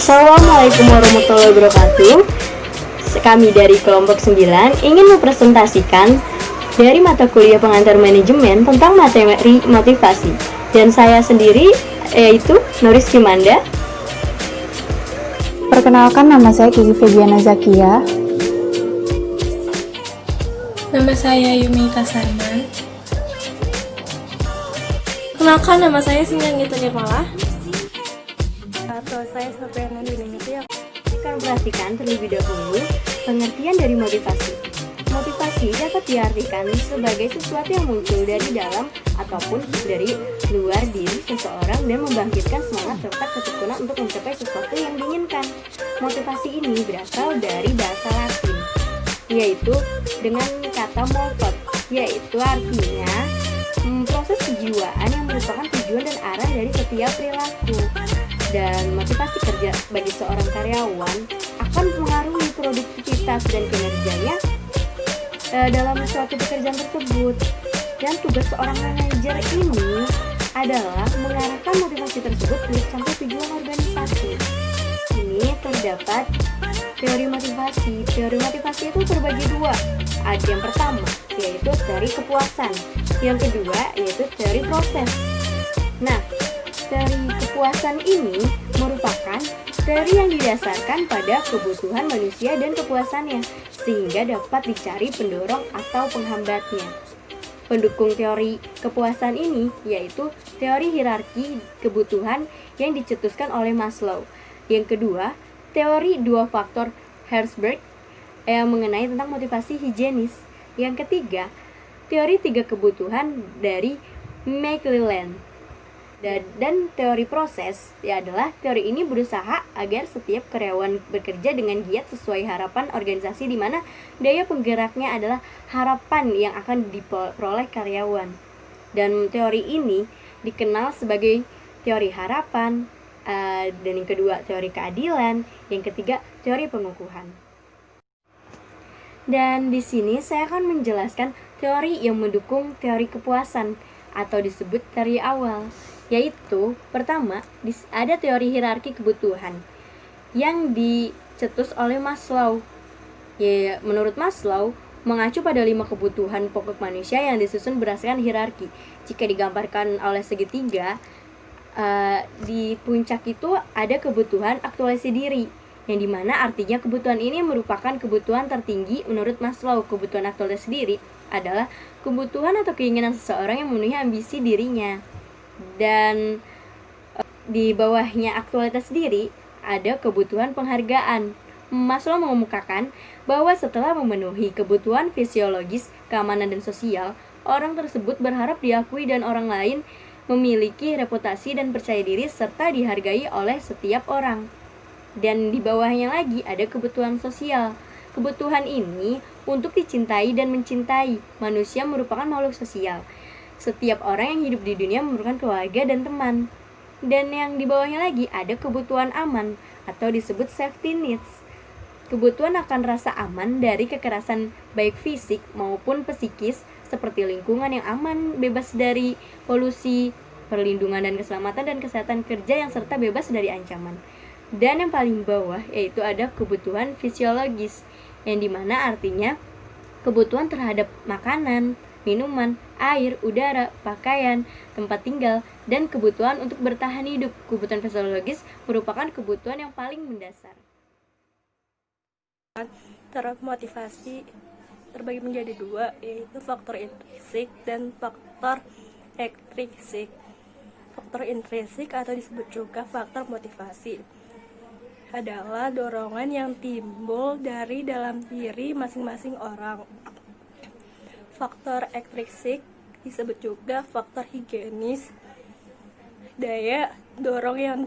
Assalamualaikum warahmatullahi wabarakatuh. Kami dari kelompok 9 ingin mempresentasikan dari mata kuliah pengantar manajemen tentang materi motivasi. Dan saya sendiri yaitu Noris Kimanda. Perkenalkan, nama saya Kiki Febiana Zakia. Nama saya Yumita Sarman. Kenalkan, nama saya Sinyan Gitu Nirmala. Atau saya Sofiana Diningiti. Kita perhatikan terlebih dahulu pengertian dari motivasi. Motivasi dapat diartikan sebagai sesuatu yang muncul dari dalam ataupun dari luar diri seseorang dan membangkitkan semangat serta ketekunan untuk mencapai sesuatu yang diinginkan. Motivasi ini berasal dari bahasa Latin, yaitu dengan kata motot, yaitu artinya proses kejiwaan yang merupakan tujuan dan arah dari setiap perilaku. Dan motivasi kerja bagi seorang karyawan akan mempengaruhi produktivitas dan kinerjanya dalam suatu pekerjaan tersebut. Dan tugas seorang manajer ini adalah mengarahkan motivasi tersebut untuk sampai tujuan organisasi. Ini terdapat teori motivasi. Teori motivasi itu terbagi dua. Ada yang pertama yaitu teori kepuasan, yang kedua yaitu teori proses. Nah, teori kepuasan ini merupakan teori yang didasarkan pada kebutuhan manusia dan kepuasannya, sehingga dapat dicari pendorong atau penghambatnya. Pendukung teori kepuasan ini yaitu teori hierarki kebutuhan yang dicetuskan oleh Maslow. Yang kedua, teori dua faktor Herzberg yang mengenai tentang motivasi higienis. Yang ketiga, teori tiga kebutuhan dari McClelland. Dan teori proses adalah teori ini berusaha agar setiap karyawan bekerja dengan giat sesuai harapan organisasi, di mana daya penggeraknya adalah harapan yang akan diperoleh karyawan. Dan teori ini dikenal sebagai teori harapan, dan yang kedua teori keadilan, yang ketiga teori pengukuhan. Dan di sini saya akan menjelaskan teori yang mendukung teori kepuasan atau disebut teori awal. Yaitu pertama, ada teori hierarki kebutuhan yang dicetus oleh Maslow. Menurut Maslow, mengacu pada 5 kebutuhan pokok manusia yang disusun berdasarkan hierarki. Jika digambarkan oleh segitiga, di puncak itu ada kebutuhan aktualisasi diri, yang dimana artinya kebutuhan ini merupakan kebutuhan tertinggi menurut Maslow. Kebutuhan aktualisasi diri adalah kebutuhan atau keinginan seseorang yang memenuhi ambisi dirinya. Dan di bawahnya aktualitas diri ada kebutuhan penghargaan. Maslow mengemukakan bahwa setelah memenuhi kebutuhan fisiologis, keamanan dan sosial, orang tersebut berharap diakui dan orang lain memiliki reputasi dan percaya diri serta dihargai oleh setiap orang. Dan di bawahnya lagi ada kebutuhan sosial. Kebutuhan ini untuk dicintai dan mencintai. Manusia merupakan makhluk sosial. Setiap orang yang hidup di dunia memerlukan keluarga dan teman. Dan yang di bawahnya lagi ada kebutuhan aman atau disebut safety needs. Kebutuhan akan rasa aman dari kekerasan baik fisik maupun psikis, seperti lingkungan yang aman, bebas dari polusi, perlindungan dan keselamatan dan kesehatan kerja yang serta bebas dari ancaman. Dan yang paling bawah yaitu ada kebutuhan fisiologis, yang dimana artinya kebutuhan terhadap makanan, minuman, air, udara, pakaian, tempat tinggal, dan kebutuhan untuk bertahan hidup. Kebutuhan fisiologis merupakan kebutuhan yang paling mendasar. Motivasi terbagi menjadi dua, yaitu faktor intrinsik dan faktor ekstrinsik. Faktor intrinsik atau disebut juga faktor motivasi adalah dorongan yang timbul dari dalam diri masing-masing orang. Faktor ekstrinsik disebut juga faktor higienis, daya dorong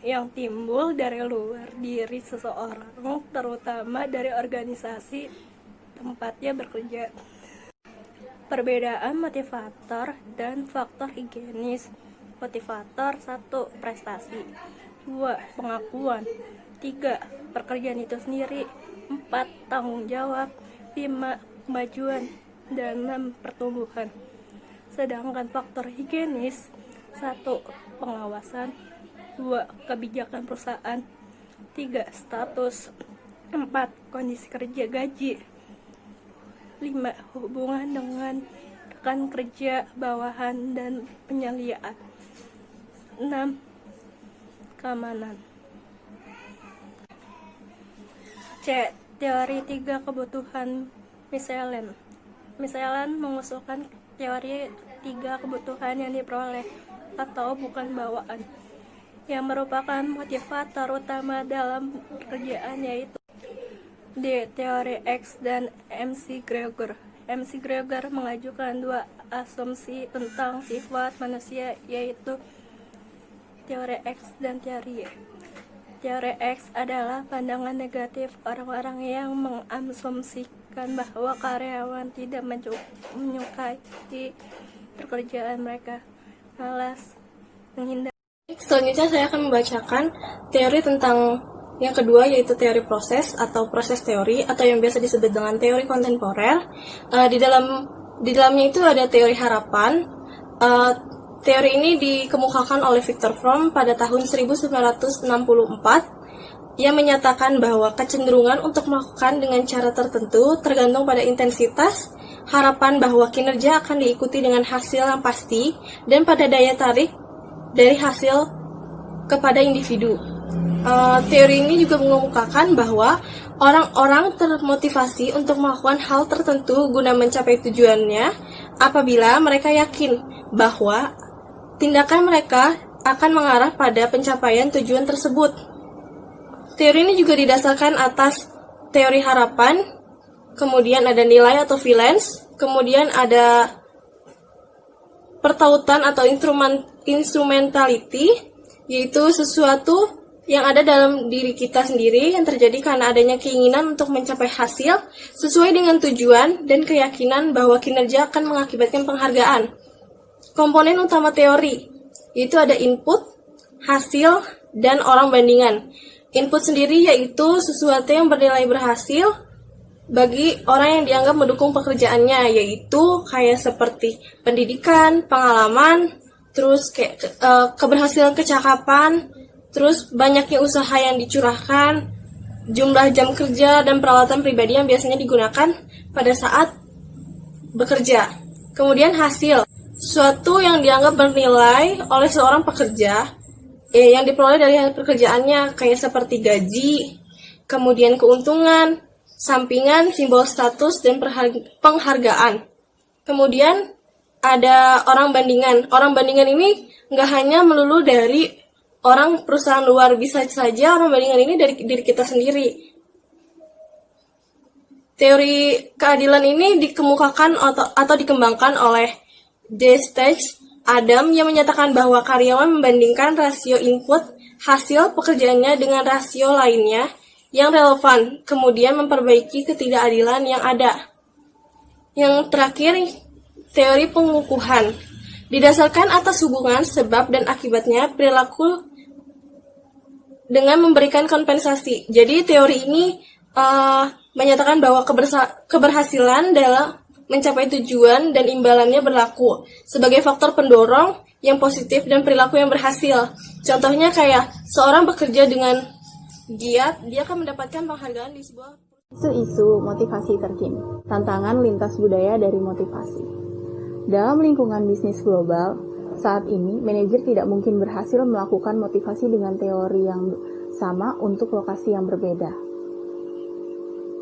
yang timbul dari luar diri seseorang, terutama dari organisasi tempatnya bekerja. Perbedaan motivator dan faktor higienis. Motivator 1. Prestasi, 2. Pengakuan, 3. Pekerjaan itu sendiri, 4. Tanggung jawab, 5. Kemajuan, dan 6. Pertumbuhan. Sedangkan faktor higienis 1. Pengawasan, 2. Kebijakan perusahaan, 3. Status. 4. Kondisi kerja, gaji. 5. Hubungan dengan rekan kerja, bawahan, dan penyaliaan. 6. Keamanan. C. Teori 3 kebutuhan Michelin. Michelin mengusulkan teori 3 kebutuhan yang diperoleh atau bukan bawaan, yang merupakan motivator utama dalam pekerjaan, yaitu D. Teori X dan McGregor. McGregor mengajukan dua asumsi tentang sifat manusia, yaitu teori X dan teori Y. Teori X adalah pandangan negatif orang-orang yang mengasumsikan bahwa karyawan tidak menyukai pekerjaan mereka, malas, menghindar. Selanjutnya saya akan membacakan teori tentang yang kedua, yaitu teori proses atau proses teori, atau yang biasa disebut dengan teori kontemporer. Di dalamnya itu ada teori harapan. Teori ini dikemukakan oleh Viktor Fromm pada tahun 1964, yang menyatakan bahwa kecenderungan untuk melakukan dengan cara tertentu tergantung pada intensitas, harapan bahwa kinerja akan diikuti dengan hasil yang pasti, dan pada daya tarik dari hasil kepada individu. Teori ini juga mengemukakan bahwa orang-orang termotivasi untuk melakukan hal tertentu guna mencapai tujuannya apabila mereka yakin bahwa tindakan mereka akan mengarah pada pencapaian tujuan tersebut. Teori ini juga didasarkan atas teori harapan, kemudian ada nilai atau valence, kemudian ada pertautan atau instrumentality, yaitu sesuatu yang ada dalam diri kita sendiri yang terjadi karena adanya keinginan untuk mencapai hasil sesuai dengan tujuan dan keyakinan bahwa kinerja akan mengakibatkan penghargaan. Komponen utama teori, yaitu ada input, hasil, dan orang bandingan. Input sendiri yaitu sesuatu yang bernilai berhasil bagi orang yang dianggap mendukung pekerjaannya, yaitu kayak seperti pendidikan, pengalaman, terus kayak keberhasilan kecakapan, terus banyaknya usaha yang dicurahkan, jumlah jam kerja dan peralatan pribadi yang biasanya digunakan pada saat bekerja. Kemudian hasil, suatu yang dianggap bernilai oleh seorang pekerja, yang diperoleh dari pekerjaannya, kayak seperti gaji, kemudian keuntungan, sampingan, simbol status, dan penghargaan. Kemudian ada orang bandingan. Orang bandingan ini nggak hanya melulu dari orang perusahaan luar, bisa saja orang bandingan ini dari diri kita sendiri. Teori keadilan ini dikemukakan atau dikembangkan oleh D. Stage Adam, yang menyatakan bahwa karyawan membandingkan rasio input hasil pekerjaannya dengan rasio lainnya yang relevan, kemudian memperbaiki ketidakadilan yang ada. Yang terakhir, teori pengukuhan. Didasarkan atas hubungan sebab dan akibatnya perilaku dengan memberikan kompensasi. Jadi teori ini menyatakan bahwa keberhasilan dalam mencapai tujuan dan imbalannya berlaku sebagai faktor pendorong yang positif dan perilaku yang berhasil. Contohnya kayak seorang bekerja dengan giat, dia akan mendapatkan penghargaan di sebuah Isu-isu motivasi terkini, tantangan lintas budaya dari motivasi. Dalam lingkungan bisnis global, saat ini manajer tidak mungkin berhasil melakukan motivasi dengan teori yang sama untuk lokasi yang berbeda.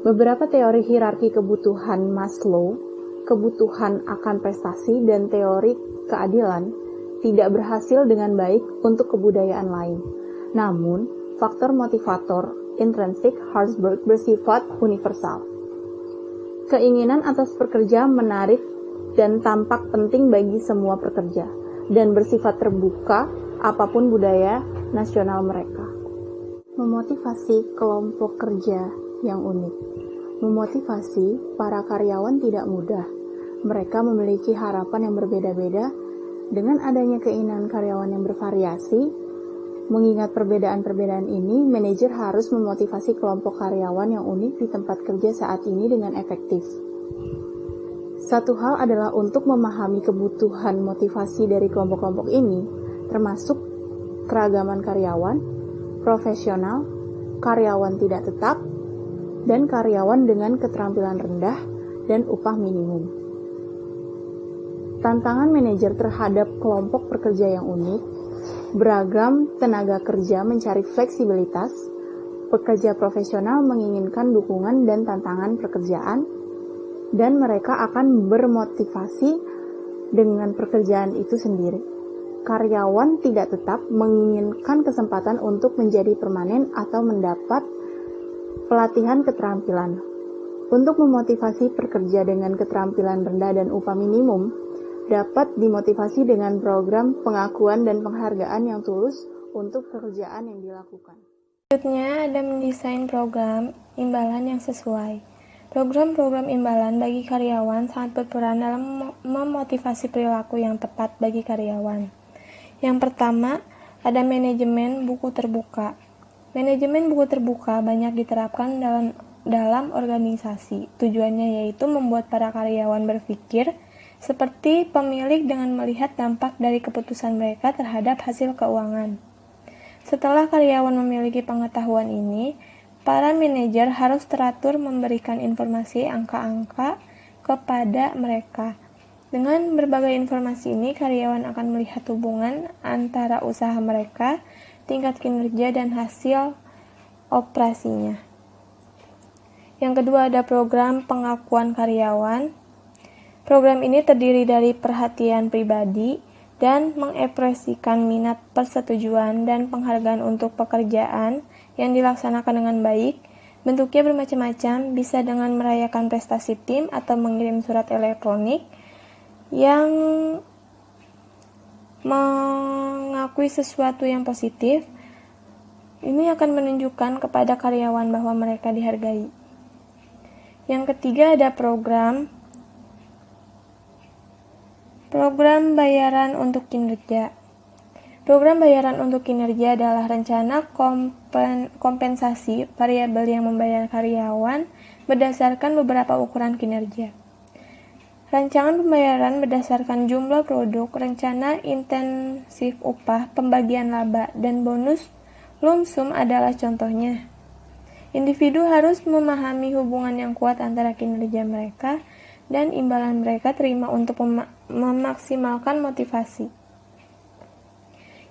Beberapa teori hierarki kebutuhan Maslow, kebutuhan akan prestasi, dan teori keadilan tidak berhasil dengan baik untuk kebudayaan lain. Namun, faktor motivator intrinsik Herzberg bersifat universal. Keinginan atas pekerja menarik dan tampak penting bagi semua pekerja, dan bersifat terbuka apapun budaya nasional mereka. Memotivasi kelompok kerja yang unik. Memotivasi para karyawan tidak mudah. Mereka memiliki harapan yang berbeda-beda. Dengan adanya keinginan karyawan yang bervariasi, mengingat perbedaan-perbedaan ini, manajer harus memotivasi kelompok karyawan yang unik di tempat kerja saat ini dengan efektif. Satu hal adalah untuk memahami kebutuhan motivasi dari kelompok-kelompok ini, termasuk keragaman karyawan, profesional, karyawan tidak tetap, dan karyawan dengan keterampilan rendah dan upah minimum. Tantangan manajer terhadap kelompok pekerja yang unik, beragam tenaga kerja mencari fleksibilitas, pekerja profesional menginginkan dukungan dan tantangan pekerjaan, dan mereka akan bermotivasi dengan pekerjaan itu sendiri. Karyawan tidak tetap menginginkan kesempatan untuk menjadi permanen atau mendapat pelatihan keterampilan. Untuk memotivasi pekerja dengan keterampilan rendah dan upah minimum, dapat dimotivasi dengan program pengakuan dan penghargaan yang tulus untuk pekerjaan yang dilakukan. Selanjutnya ada mendesain program imbalan yang sesuai. Program-program imbalan bagi karyawan sangat berperan dalam memotivasi perilaku yang tepat bagi karyawan. Yang pertama, ada manajemen buku terbuka. Manajemen buku terbuka banyak diterapkan dalam organisasi. Tujuannya yaitu membuat para karyawan berpikir seperti pemilik dengan melihat dampak dari keputusan mereka terhadap hasil keuangan. Setelah karyawan memiliki pengetahuan ini, para manajer harus teratur memberikan informasi angka-angka kepada mereka. Dengan berbagai informasi ini, karyawan akan melihat hubungan antara usaha mereka, tingkat kinerja, dan hasil operasinya. Yang kedua ada program pengakuan karyawan. Program ini terdiri dari perhatian pribadi dan mengekspresikan minat, persetujuan, dan penghargaan untuk pekerjaan yang dilaksanakan dengan baik. Bentuknya bermacam-macam, bisa dengan merayakan prestasi tim atau mengirim surat elektronik yang mengakui sesuatu yang positif. Ini akan menunjukkan kepada karyawan bahwa mereka dihargai. Yang ketiga ada program bayaran untuk kinerja. Program bayaran untuk kinerja adalah rencana kompensasi variabel yang membayar karyawan berdasarkan beberapa ukuran kinerja. Rancangan pembayaran berdasarkan jumlah produk, rencana intensif upah, pembagian laba, dan bonus lump sum adalah contohnya. Individu harus memahami hubungan yang kuat antara kinerja mereka dan imbalan mereka terima untuk memaksimalkan motivasi.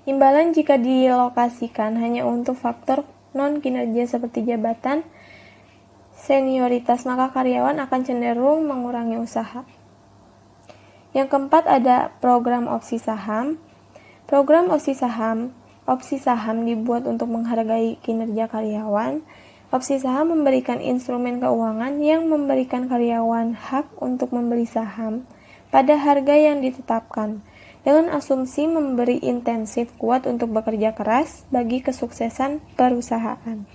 Imbalan jika dilokasikan hanya untuk faktor non-kinerja seperti jabatan, senioritas, maka karyawan akan cenderung mengurangi usaha. Yang keempat ada program opsi saham. Program opsi saham dibuat untuk menghargai kinerja karyawan. Opsi saham memberikan instrumen keuangan yang memberikan karyawan hak untuk membeli saham pada harga yang ditetapkan, dengan asumsi memberi intensif kuat untuk bekerja keras bagi kesuksesan perusahaan.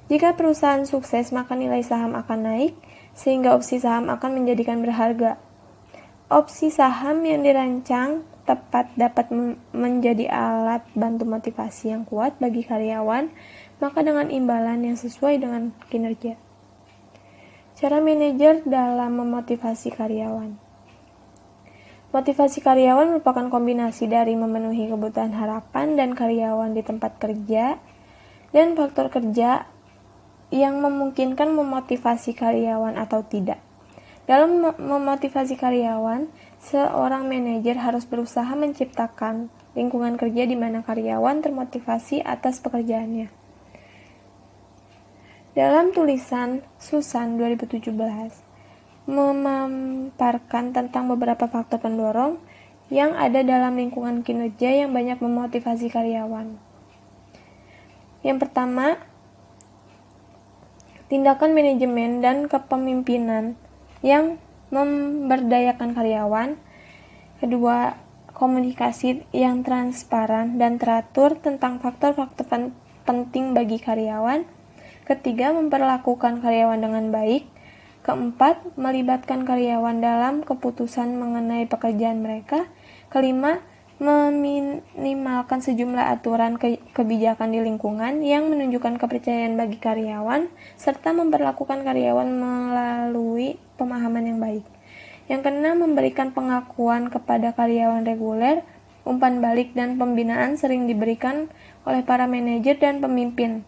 Jika perusahaan sukses, maka nilai saham akan naik, sehingga opsi saham akan menjadikan berharga. Opsi saham yang dirancang tepat dapat menjadi alat bantu motivasi yang kuat bagi karyawan, maka dengan imbalan yang sesuai dengan kinerja. Cara manajer dalam memotivasi karyawan. Motivasi karyawan merupakan kombinasi dari memenuhi kebutuhan harapan dan karyawan di tempat kerja dan faktor kerja yang memungkinkan memotivasi karyawan atau tidak. Dalam memotivasi karyawan, seorang manajer harus berusaha menciptakan lingkungan kerja di mana karyawan termotivasi atas pekerjaannya. Dalam tulisan Susan 2017, memaparkan tentang beberapa faktor pendorong yang ada dalam lingkungan kinerja yang banyak memotivasi karyawan. Yang pertama, tindakan manajemen dan kepemimpinan yang memberdayakan karyawan. Kedua, komunikasi yang transparan dan teratur tentang faktor-faktor penting bagi karyawan. Ketiga, memperlakukan karyawan dengan baik. Keempat, melibatkan karyawan dalam keputusan mengenai pekerjaan mereka. Kelima, meminimalkan sejumlah aturan kebijakan di lingkungan yang menunjukkan kepercayaan bagi karyawan, serta memperlakukan karyawan melalui pemahaman yang baik. Yang keenam, memberikan pengakuan kepada karyawan reguler. Umpan balik dan pembinaan sering diberikan oleh para manajer dan pemimpin.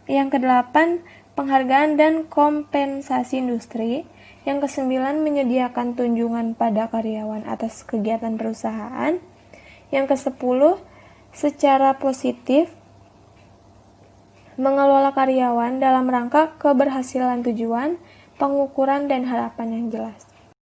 Yang kedelapan, penghargaan dan kompensasi industri. Yang kesembilan, menyediakan tunjangan pada karyawan atas kegiatan perusahaan. Yang kesepuluh, secara positif mengelola karyawan dalam rangka keberhasilan tujuan, pengukuran, dan harapan yang jelas.